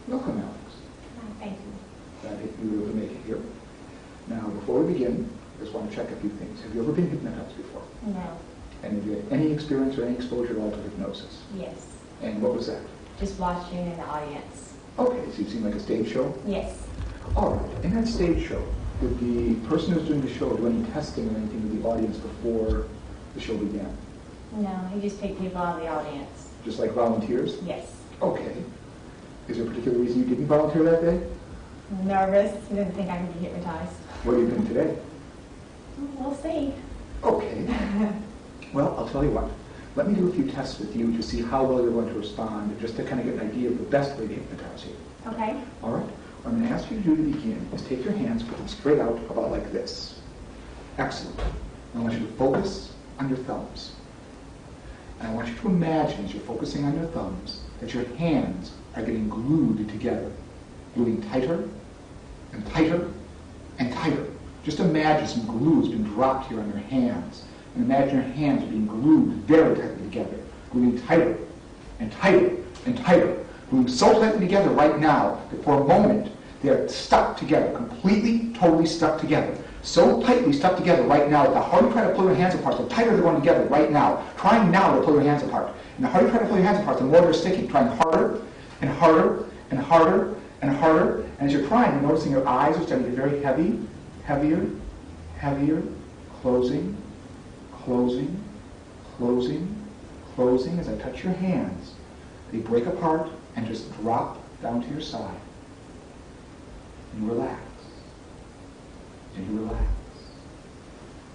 Welcome, Alex. Thank you. Glad that you were able to make it here. Now, before we begin, I just want to check a few things. Have you ever been hypnotized before? No. And have you had any experience or any exposure at all to hypnosis? Yes. And what was that? Just watching in the audience. Okay, so you've seen like a stage show? Yes. All right. In that stage show, did the person who's doing the show do any testing or anything with the audience before the show began? No, he just picked people out of the audience. Just like volunteers? Yes. Okay. Is there a particular reason you didn't volunteer that day? Nervous. He didn't think I could be hypnotized. What are you doing today? We'll see. Okay. Well, I'll tell you what. Let me do a few tests with you to see how well you're going to respond, and just to kind of get an idea of the best way to hypnotize you. Okay. All right? What I'm going to ask you to do to begin is take your hands, put them straight out, about like this. Excellent. I want you to focus on your thumbs. And I want you to imagine, as you're focusing on your thumbs, that your hands are getting glued together, gluing tighter and tighter and tighter. Just imagine some glue has been dropped here on your hands. And imagine your hands being glued very tightly together, gluing tighter and tighter and tighter, gluing so tightly together right now that for a moment they're stuck together, completely, totally stuck together. So tightly stuck together right now that the harder you try to pull your hands apart, the tighter they're going together right now. Trying now to pull your hands apart. And the harder you try to pull your hands apart, the more they're sticking, trying harder and harder and harder and harder. And as you're trying, you're noticing your eyes are starting to get very heavy, heavier, heavier, closing, closing, closing, closing. As I touch your hands, they break apart and just drop down to your side. And relax. And you relax.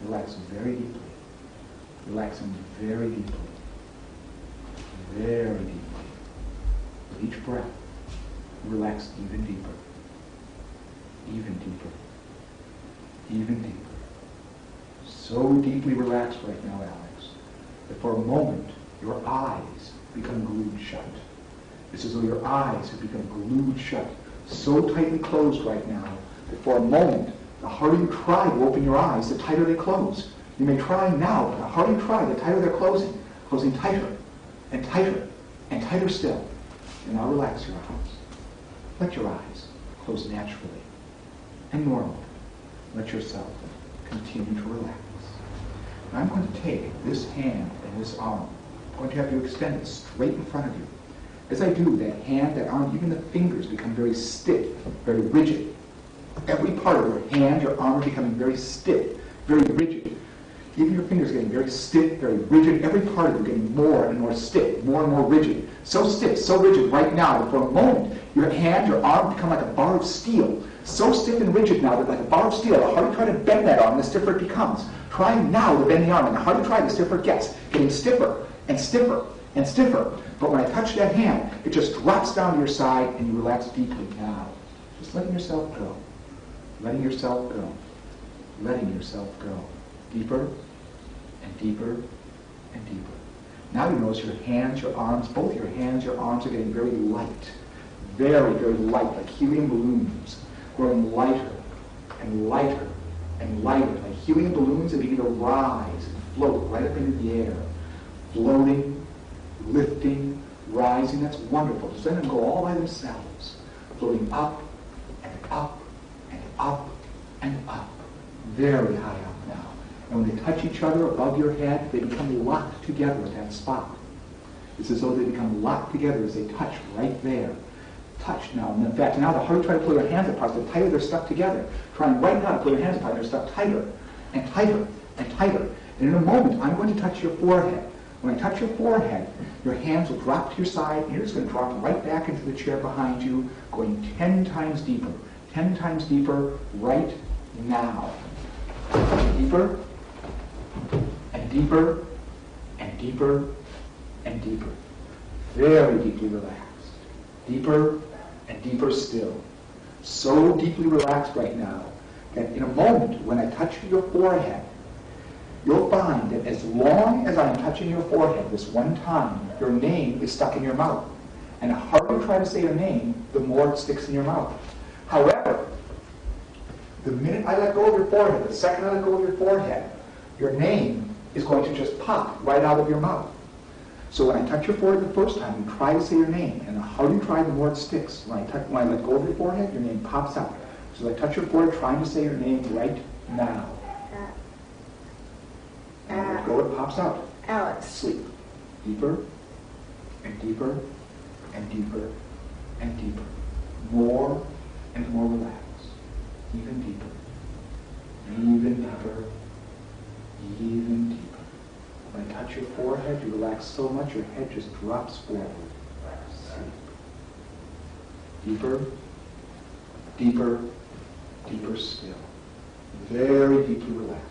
Relax very deeply. Relaxing very deeply. Very deeply. With each breath, relax even deeper. Even deeper. Even deeper. So deeply relaxed right now, Alex, that for a moment, your eyes become glued shut. It's as though your eyes have become glued shut, so tightly closed right now, that for a moment, the harder you try to open your eyes, the tighter they close. You may try now, but the harder you try, the tighter they're closing. Closing tighter, and tighter, and tighter still. And now relax your eyes. Let your eyes close naturally and normally. Let yourself continue to relax. Now I'm going to take this hand and this arm. I'm going to have you extend it straight in front of you. As I do, that hand, that arm, even the fingers become very stiff, very rigid. Every part of your hand, your arm are becoming very stiff, very rigid. Even your fingers are getting very stiff, very rigid. Every part of you getting more and more stiff, more and more rigid. So stiff, so rigid right now that for a moment, your hand, your arm become like a bar of steel. So stiff and rigid now that like a bar of steel, the harder you try to bend that arm, the stiffer it becomes. Trying now to bend the arm, and the harder you try, the stiffer it gets. Getting stiffer and stiffer and stiffer. But when I touch that hand, it just drops down to your side and you relax deeply now. Just letting yourself go. Letting yourself go. Letting yourself go. Deeper and deeper and deeper. Now you notice your hands, your arms, both your hands, your arms are getting very light. Very, very light, like helium balloons. Growing lighter and lighter and lighter. Like helium balloons that begin to rise and float right up into the air. Floating, lifting, rising. That's wonderful. Just let them go all by themselves. Floating up and up and up and up. Very high up now. And when they touch each other above your head, they become locked together at that spot. It's as though they become locked together as they touch right there. Touch now. And in fact, now the harder you try to pull your hands apart, the tighter they're stuck together. Trying right now to pull your hands apart, they're stuck tighter and tighter and tighter. And in a moment, I'm going to touch your forehead. When I touch your forehead, your hands will drop to your side, and you're just going to drop right back into the chair behind you, going 10 times deeper. 10 times deeper right now. Deeper and deeper and deeper and deeper. Very deeply relaxed. Deeper and deeper still. So deeply relaxed right now that in a moment when I touch your forehead, you'll find that as long as I'm touching your forehead this one time, your name is stuck in your mouth. And the harder you try to say your name, the more it sticks in your mouth. However, the minute I let go of your forehead, the second I let go of your forehead, your name is going to just pop right out of your mouth. So when I touch your forehead the first time, you try to say your name. And the harder you try, the more it sticks. When I let go of your forehead, your name pops out. So as I touch your forehead, trying to say your name right now. And I let go, it pops out. Alex. Sleep. Deeper and deeper and deeper and deeper. More and more relaxed. Even deeper. Even deeper. Even deeper. When I touch your forehead, you relax so much your head just drops forward. Sleep. Deeper, deeper, deeper still. Very deeply relaxed.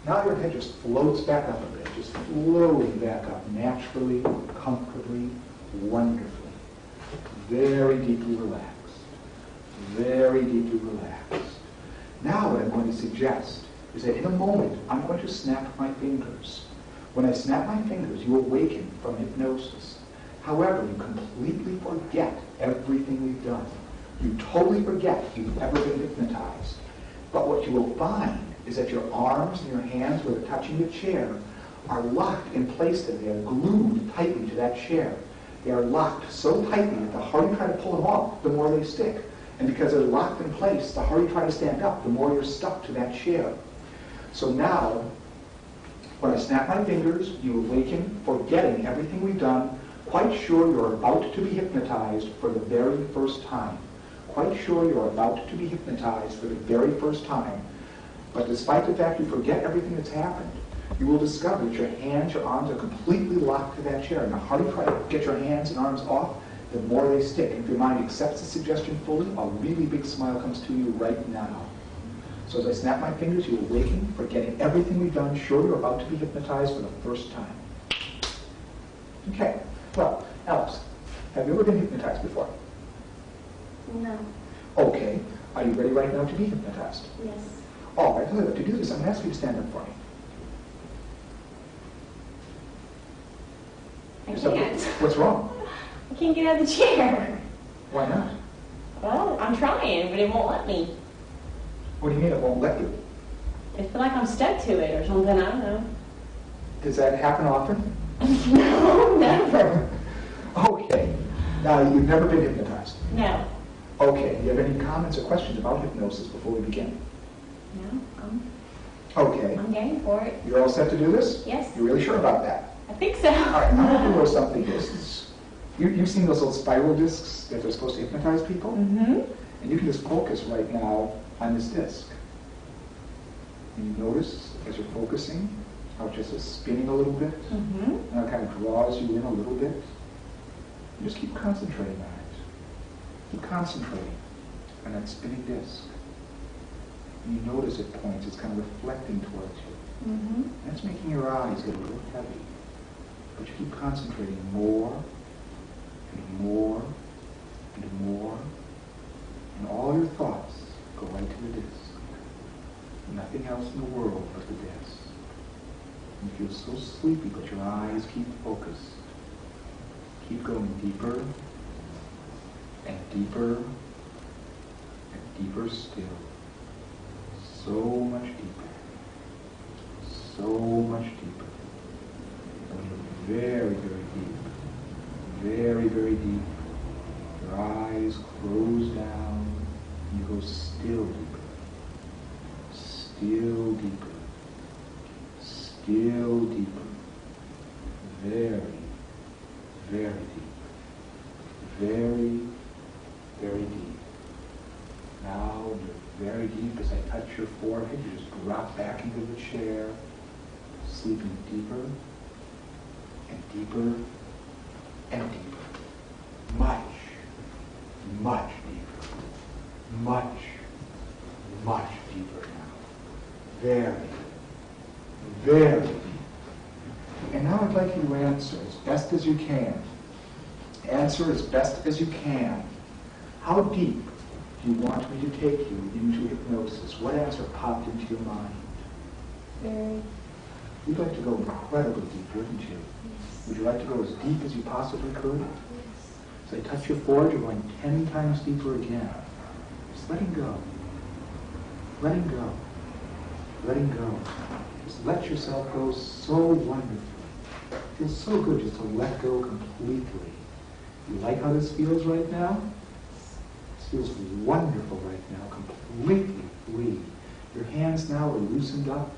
Now your head just floats back up a bit, just floating back up naturally, comfortably, wonderfully. Very deeply relaxed. Very deeply relaxed. Now what I'm going to suggest is that in a moment, I'm going to snap my fingers. When I snap my fingers, you awaken from hypnosis. However, you completely forget everything we've done. You totally forget you've ever been hypnotized. But what you will find is that your arms and your hands, where they're touching the chair, are locked in place there. They are glued tightly to that chair. They are locked so tightly that the harder you try to pull them off, the more they stick. And because they're locked in place, the harder you try to stand up, the more you're stuck to that chair. So now, when I snap my fingers, you awaken, forgetting everything we've done, quite sure you're about to be hypnotized for the very first time. Quite sure you're about to be hypnotized for the very first time. But despite the fact you forget everything that's happened, you will discover that your hands, your arms are completely locked to that chair. And the harder you try to get your hands and arms off, the more they stick. And if your mind accepts the suggestion fully, a really big smile comes to you right now. So as I snap my fingers, you awaken, forgetting everything we've done, sure you're about to be hypnotized for the first time. Okay, well, Alex, have you ever been hypnotized before? No. Okay, are you ready right now to be hypnotized? Yes. All right, to do this, I'm going to ask you to stand up for me. I can't. What's wrong? I can't get out of the chair. Why not? Well, I'm trying, but it won't let me. What do you mean it won't let you? I feel like I'm stuck to it or something. I don't know. Does that happen often? No, never. Okay. Now, you've never been hypnotized? No. Okay. Do you have any comments or questions about hypnosis before we begin? No, Okay. I'm game for it. You're all set to do this? Yes. You're really sure about that? I think so. All right. I'm going to do a little something. You've seen those little spiral discs that are supposed to hypnotize people? Mm-hmm. And you can just focus right now on this disc. And you notice as you're focusing how it just is spinning a little bit. Mm-hmm. And it kind of draws you in a little bit. You just keep concentrating on it. Keep concentrating on that spinning disc. And you notice at points it's kind of reflecting towards you. Mm-hmm. That's making your eyes get a little heavy. But you keep concentrating more and more and more. And all your thoughts go right to the disc. Nothing else in the world but the disc. You feel so sleepy, but your eyes keep focused. Keep going deeper and deeper and deeper still. So much deeper. So much deeper. Very, very deep. Very, very deep. Your eyes close down. You go still deeper. Still deeper. Still deeper. Very, very deep. Very, very deep. Now you're very deep. As I touch your forehead, you just drop back into the chair, sleeping deeper and deeper and deeper. Much, much deeper. Much, much deeper now. Very, very deep. And now I'd like you to answer as best as you can. Answer as best as you can. How deep do you want me to take you into hypnosis? What answer popped into your mind? Very. You'd like to go incredibly deep, wouldn't you? Yes. Would you like to go as deep as you possibly could? So I touch your forehead, you're going 10 times deeper again. Just letting go. Letting go. Letting go. Just let yourself go so wonderfully. It feels so good just to let go completely. You like how this feels right now? This feels wonderful right now, completely free. Your hands now are loosened up.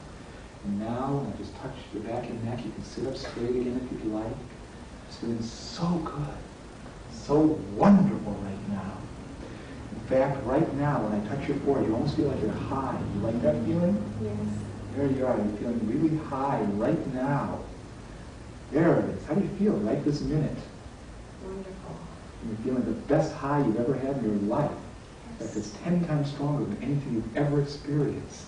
And now, when I just touch your back and neck, you can sit up straight again if you'd like. It's feeling so good, so wonderful right now. In fact, right now, when I touch your forehead, you almost feel like you're high. You like that feeling? Yes. There you are. You're feeling really high right now. There it is. How do you feel right this minute? Wonderful. You're feeling the best high you've ever had in your life. In fact, it's 10 times stronger than anything you've ever experienced.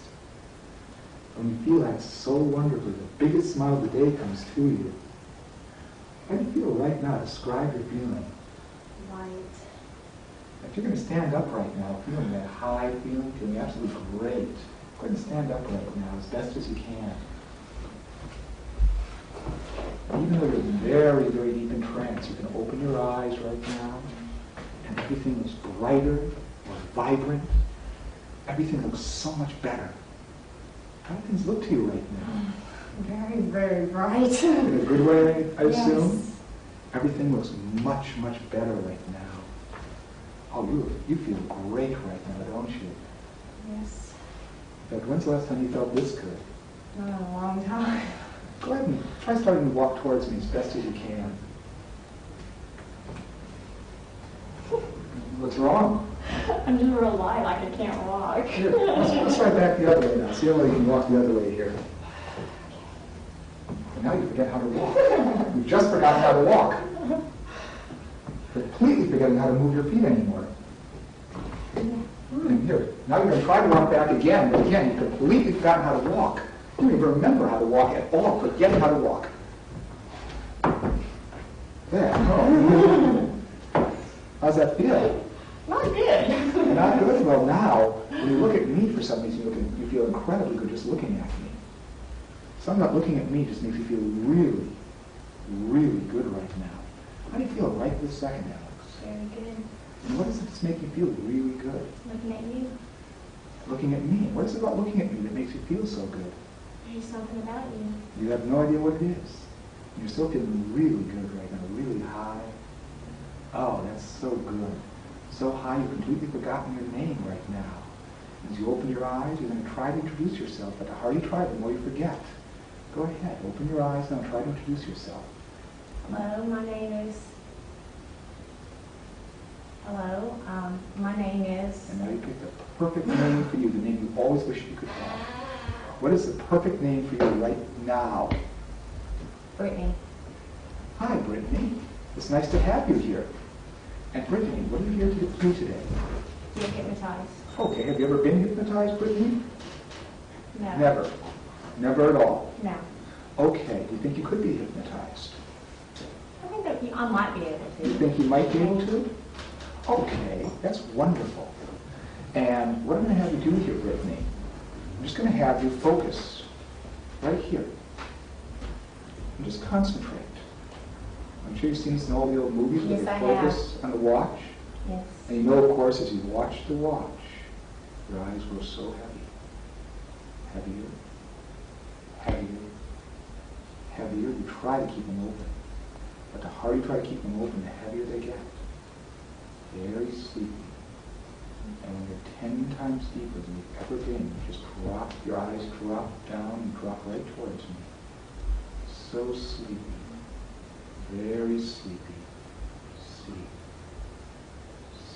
When you feel that so wonderfully, the biggest smile of the day comes to you. How do you feel right now? Describe your feeling. Light. If you're going to stand up right now, feeling that high feeling, feeling absolutely great, go ahead and stand up right now as best as you can. Even though you're very, very deep in trance, you can open your eyes right now, and everything is brighter, more vibrant. Everything looks so much better. How do things look to you right now? Very, very bright. In a good way, I assume? Yes. Everything looks much, much better right now. Oh, you feel great right now, don't you? Yes. In fact, when's the last time you felt this good? Not in a long time. Go ahead and try starting to walk towards me as best as you can. What's wrong? I'm just real light, like I can't walk. Here, let's try back the other way now. See how well you can walk the other way here. And now you forget how to walk. You've just forgotten how to walk. Completely forgetting how to move your feet anymore. And here, now you're going to try to walk back again, but again, you've completely forgotten how to walk. You don't even remember how to walk at all, forgetting how to walk. There, oh. How's that feel? Not good. Not good? Well, now, when you look at me for some reason, you feel incredibly good just looking at me. So I'm not looking at me just makes you feel really, really good right now. How do you feel right this second, Alex? Very good. And what does it make you feel really good? Looking at you. Looking at me. What is it about looking at me that makes you feel so good? There's something about you. You have no idea what it is. You're still feeling really good right now, really high. Oh, that's so good. So high you've completely forgotten your name right now. As you open your eyes, you're going to try to introduce yourself, but the harder you try, the more you forget. Go ahead, open your eyes now and try to introduce yourself. Hello, my name is... Hello, my name is... And now you pick the perfect name for you, the name you always wish you could have. What is the perfect name for you right now? Brittany. Hi, Brittany. It's nice to have you here. And Brittany, what are you here to do today? Get hypnotized. Okay, have you ever been hypnotized, Brittany? No. Never. Never at all. No. Okay, do you think you could be hypnotized? I think that I might be able Do you to. think you might be able to? Okay, that's wonderful. And what I'm going to have you do here, Brittany, I'm just going to have you focus right here. And just concentrate. I'm sure you've seen this in all the old movies where Yes, they I focus on the watch. Yes. And you know, of course, as you watch the watch, your eyes grow so heavy. Heavier, heavier, heavier. You try to keep them open. But the harder you try to keep them open, the heavier they get. Very sleepy. And when you're 10 times deeper than you've ever been, you just drop, your eyes drop down and drop right towards me. So sleepy. Very sleepy. Sleep.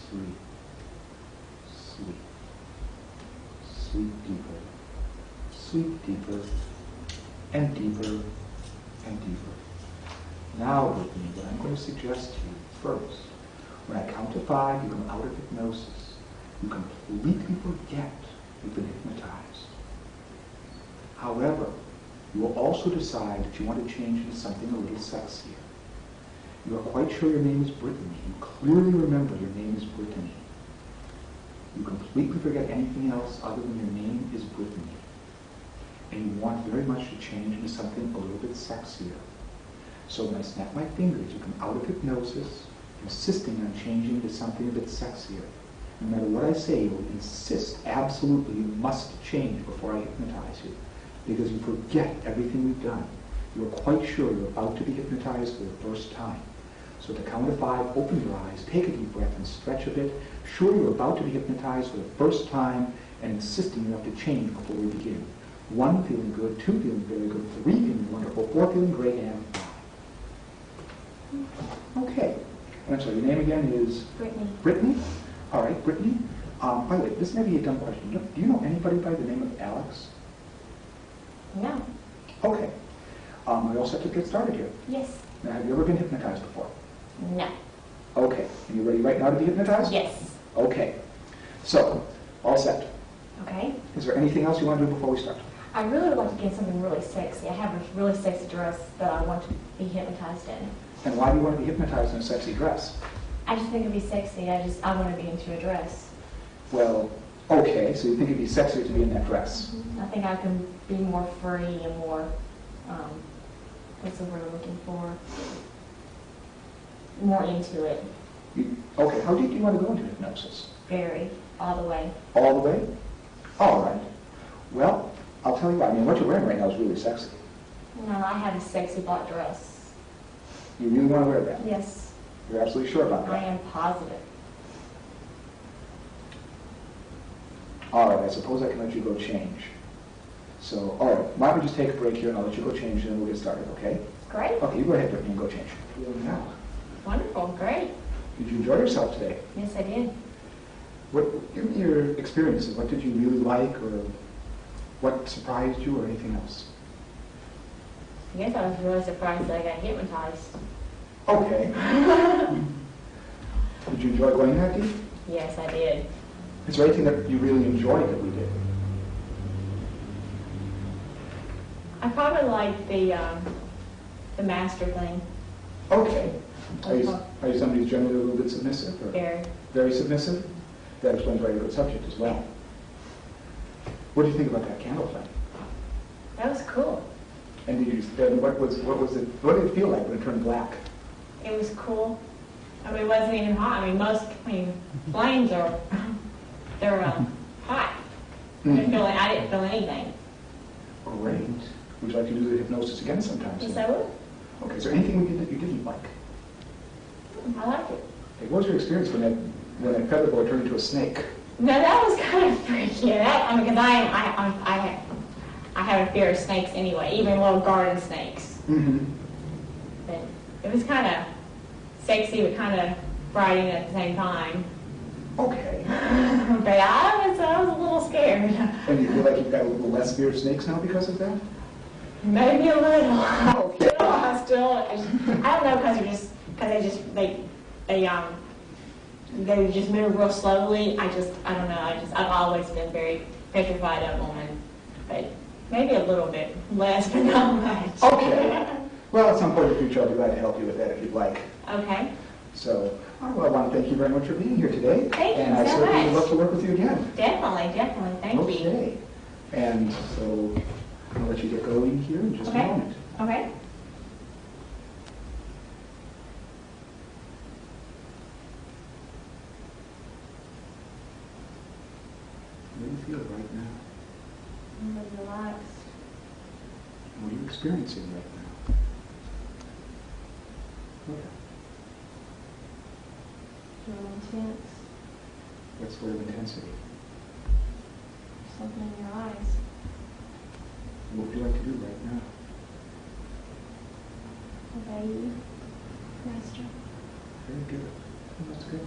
Sleep. Sleep. Sleep deeper. Sleep deeper. And deeper. And deeper. Now with me, what I'm going to suggest to you first, when I count to 5, you come out of hypnosis. You completely forget you've been hypnotized. However, you will also decide that you want to change into something a little sexier. You are quite sure your name is Brittany. You clearly remember your name is Brittany. You completely forget anything else other than your name is Brittany. And you want very much to change into something a little bit sexier. So when I snap my fingers, you come out of hypnosis, insisting on changing to something a bit sexier. No matter what I say, you will insist, absolutely, you must change before I hypnotize you. Because you forget everything we've done. You're quite sure you're about to be hypnotized for the first time. So at the count of 5, open your eyes, take a deep breath, and stretch a bit. Sure you're about to be hypnotized for the first time, and insisting you have to change before we begin. 1, feeling good. 2, feeling very good. 3, feeling wonderful. 4, feeling great. And 5. Okay. And I'm sorry, your name again is? Brittany. Brittany? All right, Brittany. By the way, this may be a dumb question. Do you know anybody by the name of Alex? No. Okay. We all set to get started here. Yes. Now, have you ever been hypnotized before? No. Okay. And you ready right now to be hypnotized? Yes. Okay. So, all set. Okay. Is there anything else you want to do before we start? I really would like to get something really sexy. I have a really sexy dress that I want to be hypnotized in. And why do you want to be hypnotized in a sexy dress? I just think it'd be sexy. I want to be into a dress. Well, okay. So you think it'd be sexier to be in that dress? I think I can be more free and more, what's the word I'm looking for? More into it. Okay. How deep do you want to go into hypnosis? Very. All the way. All the way? All right. Well, I'll tell you what. I mean, what you're wearing right now is really sexy. No, I have a sexy black dress. You really want to wear that? Yes. You're absolutely sure about I that? am positive. All right. I suppose I can let you go change. So, all right. Why don't we just take a break here, and I'll let you go change, and then we'll get started, okay? Great. Okay, you go ahead, Brittany, and go change. Now, Wonderful. Great. did you enjoy yourself today? Yes, I did. Give me your experiences. What did you really like, or what surprised you, or anything else? I guess I was really surprised that I got hypnotized. Okay. Did you enjoy going that deep? Yes, I did. Is there anything that you really enjoyed that we did? I probably like the master thing. Okay. Are you somebody who's generally a little bit submissive? Or Very. very submissive? That explains why you're a good subject as well. What do you think about that candle thing? That was cool. And did you? What did it feel like when it turned black? It was cool. I mean, it wasn't even hot. I mean, flames are, they're hot. I didn't feel anything. Great. Would you like to do the hypnosis again sometime soon? Yes, I would. Okay. Is there anything we did that you didn't like? I liked it. Hey, what was your experience when that feather boa turned into a snake? No, that was kind of freaky. Because I have a fear of snakes anyway, even little garden snakes. Mm-hmm. But it was kind of sexy, but kind of frightening at the same time. Okay. But I was a little scared. And you feel like you've got a little less fear of snakes now because of that? Maybe a little. Okay. I don't know, because they just move real slowly. I don't know. I've always been very petrified of them, but maybe a little bit less, but not much. Okay. Well, at some point in the future, I'll be glad to help you with that if you'd like. Okay. So, well, I want to thank you very much for being here today. Thank you and I so certainly much. would love to work with you again. Definitely. Thank you. Okay. And so, I'll let you get going here in just a Okay. moment. Okay. How do you feel right now? I'm really relaxed. What are you experiencing right now? Okay. Really intense. What sort of intensity? Something in your eyes. What would you like to do right now? Obey you, Master. Very good. Well, that's good.